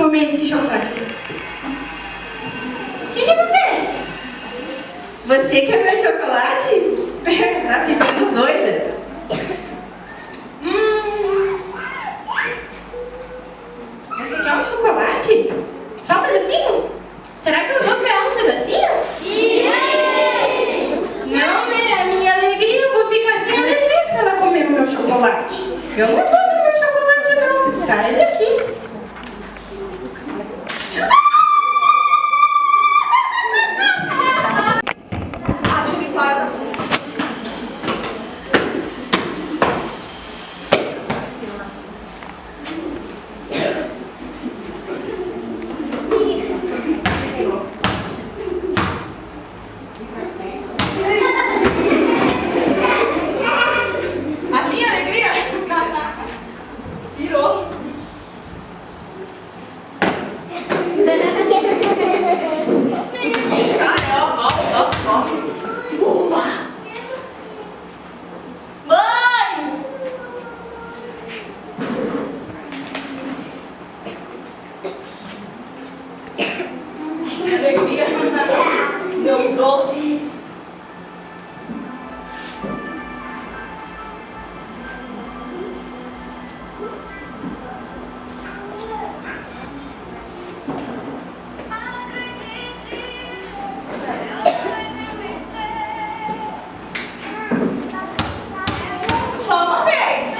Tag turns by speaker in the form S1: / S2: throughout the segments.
S1: comer esse chocolate. Quem é você? Você quer meu chocolate? Tá ficando doida? Você quer um chocolate? Só um pedacinho? Será que eu dou pra ela um pedacinho? Sim! Não, né? A minha alegria, eu vou ficar sem alegria se ela comer o meu chocolate. Eu não vou dar meu chocolate, não. Sai daqui. Acho que para. A minha alegria virou. Mãe! Minha alegria não dou. Só uma vez.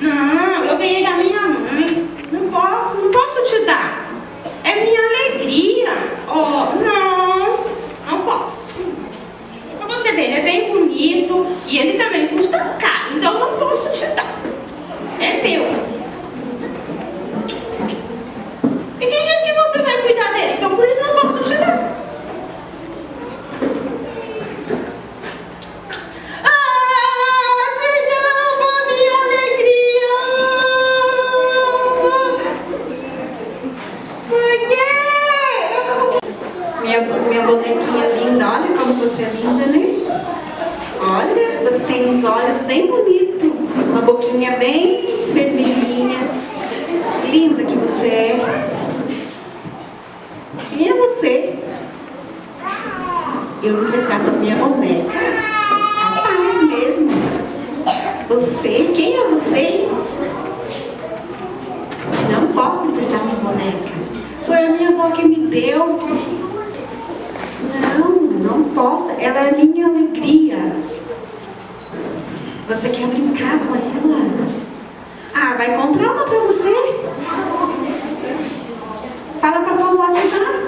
S1: Não, eu ganhei da minha mãe. Não posso te dar. É minha alegria. Oh, não posso. Pra você ver, ele é bem bonito e ele também custa caro, então não posso te dar. É meu. E quem disse que você vai cuidar dele? Então por isso não posso te dar. Minha bonequinha linda, olha como você é linda, né? Olha, você tem uns olhos bem bonitos, uma boquinha bem vermelhinha, linda que você é. Quem é você? Eu vou emprestar a minha boneca. Rapaz mesmo. Você? Quem é você? Não posso emprestar minha boneca. Foi a minha avó que me deu. Não posso. Ela é minha alegria. Você quer brincar com ela? Ah, vai comprar uma pra você. Fala pra tua avó te dar.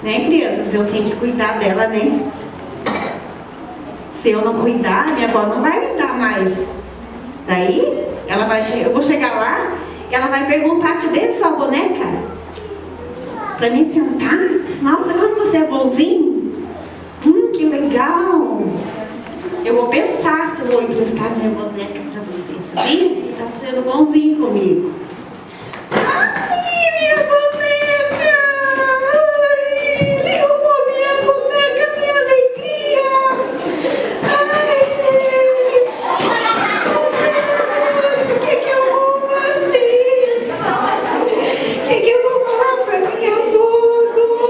S1: Né, crianças? Eu tenho que cuidar dela, né? Se eu não cuidar, minha avó não vai me dar mais. Daí, eu vou chegar lá e ela vai perguntar: cadê a sua boneca? Pra mim sentar? Nossa, como você é bonzinho? Que legal! Eu vou pensar se eu vou emprestar minha boneca pra você, sabia? Você tá sendo bonzinho comigo. Ai, minha boneca! Ai, ele roubou minha boneca, minha alegria! Ai, o que eu vou fazer? O que eu vou falar pra minha avó agora?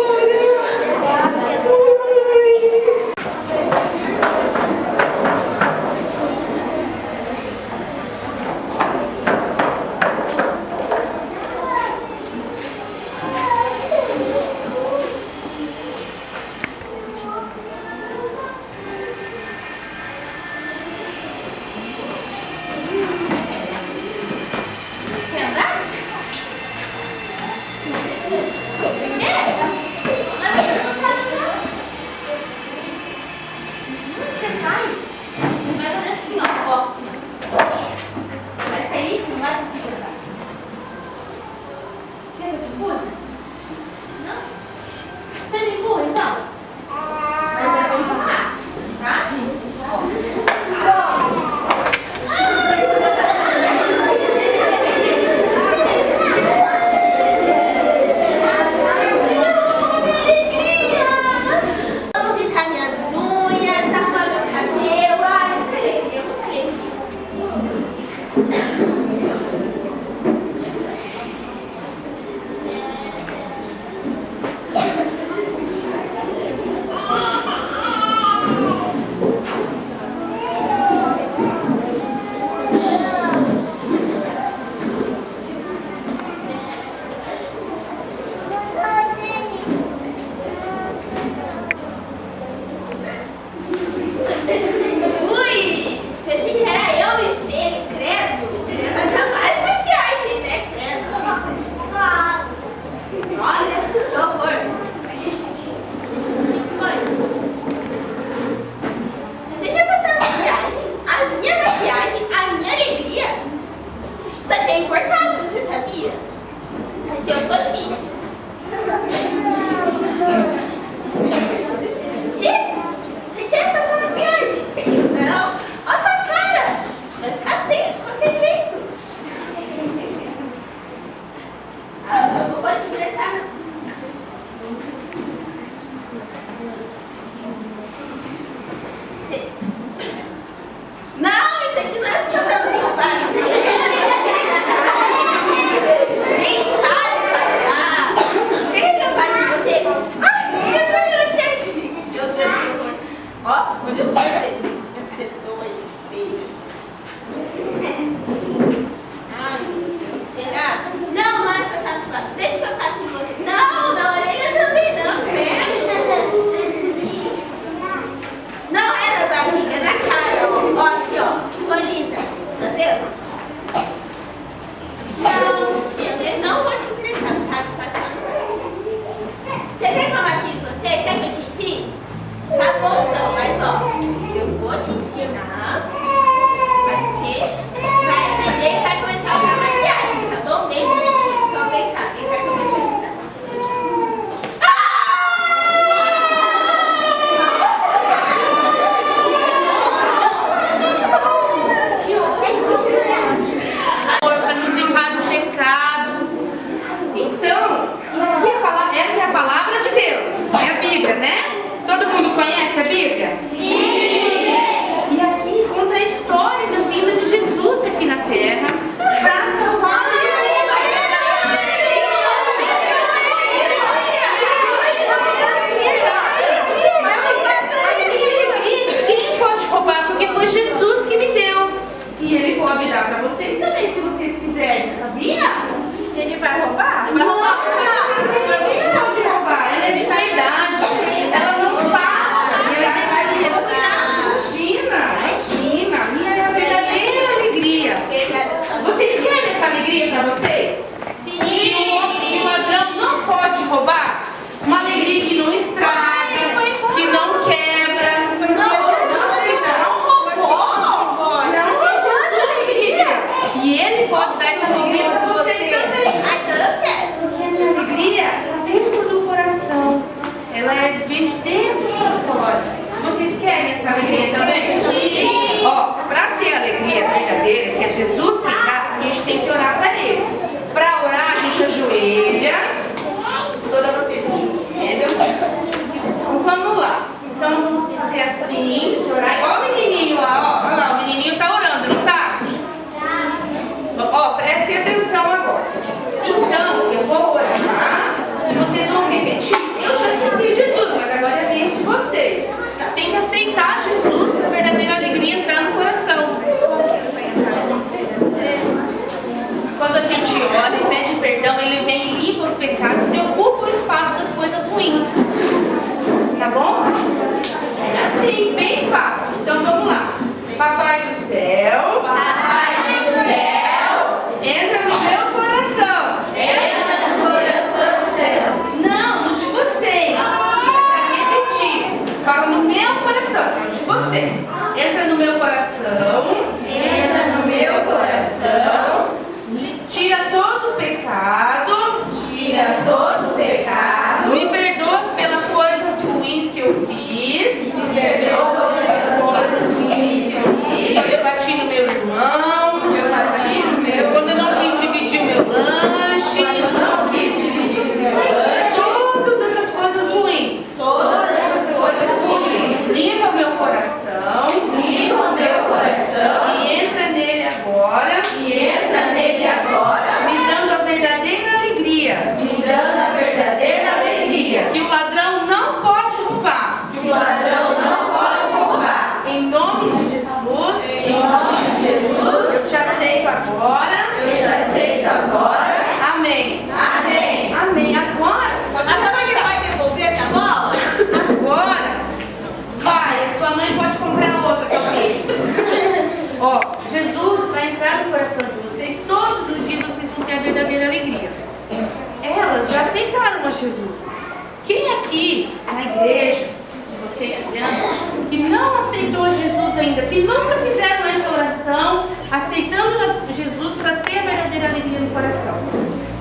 S2: E Ele pode dar essa alegria para vocês também. Porque a minha alegria está dentro do coração. Ela vem de dentro para fora. Vocês querem essa alegria também? Sim. Ó, para ter a alegria verdadeira, que é Jesus que dá, a gente tem que orar para Ele. Para orar, a gente ajoelha. Todas vocês ajoelham. Então vamos lá. Então vamos fazer assim, de orar. Igual o menininho lá, ó. Olha lá, o menininho está orando, não está? Ó, prestem atenção agora. Então, eu vou orar e vocês vão repetir. Eu já aceitei Jesus, mas agora é a vez de vocês. Tem que aceitar Jesus para a verdadeira alegria entrar no coração. Quando a gente ora e pede perdão, Ele vem e limpa os pecados e ocupa o espaço das coisas ruins. Tá bom? É assim, bem fácil. Então vamos lá. Papai do céu. Papai do céu. Entra no meu coração. Entra no coração do céu. Não, no de vocês. É para repetir. Fala no meu coração, não de vocês. Entra no meu coração. Entra no meu coração. Tira todo o pecado. Tira todo o pecado. Me perdoa pelas coisas ruins que eu fiz. Me perdoa pelas coisas ruins que eu fiz. Eu bati no meu irmão. Eu bati no meu. Quando eu não quis dividir o meu lanche. Quando eu não quis dividir o meu lanche. Todas essas coisas ruins. Todas essas coisas ruins. Limpa o meu coração. Limpa o meu coração. E entra nele agora. E entra nele agora. Me dando a verdadeira alegria. Me dando a verdadeira alegria. Que o ladrão não pode roubar. Que o ladrão não pode roubar. Em nome de Jesus. Em nome de Jesus. Eu te aceito agora. Eu te aceito agora. Amém. Amém. Amém. Agora.
S3: Agora ele vai devolver minha bola?
S2: Agora. Vai. Sua mãe pode comprar outra também. Ó, Jesus vai entrar no coração de vocês. Todos os dias vocês vão ter a verdadeira alegria. Elas já aceitaram a Jesus. Quem aqui na igreja de vocês, crianças, que não aceitou Jesus ainda, que nunca fizeram essa oração, aceitando Jesus para ter a verdadeira alegria no coração?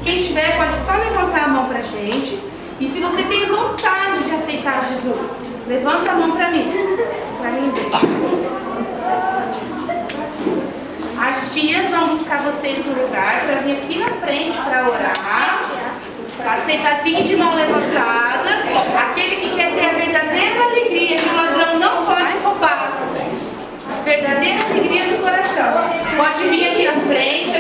S2: Quem tiver pode só levantar a mão pra gente. E se você tem vontade de aceitar Jesus, levanta a mão para mim ver. As tias vão buscar vocês no lugar para vir aqui na frente para orar, para aceitar tudo de mão levantada. Aquele que quer ter a verdadeira alegria que o ladrão não pode roubar. Verdadeira alegria no coração. Pode vir aqui na frente.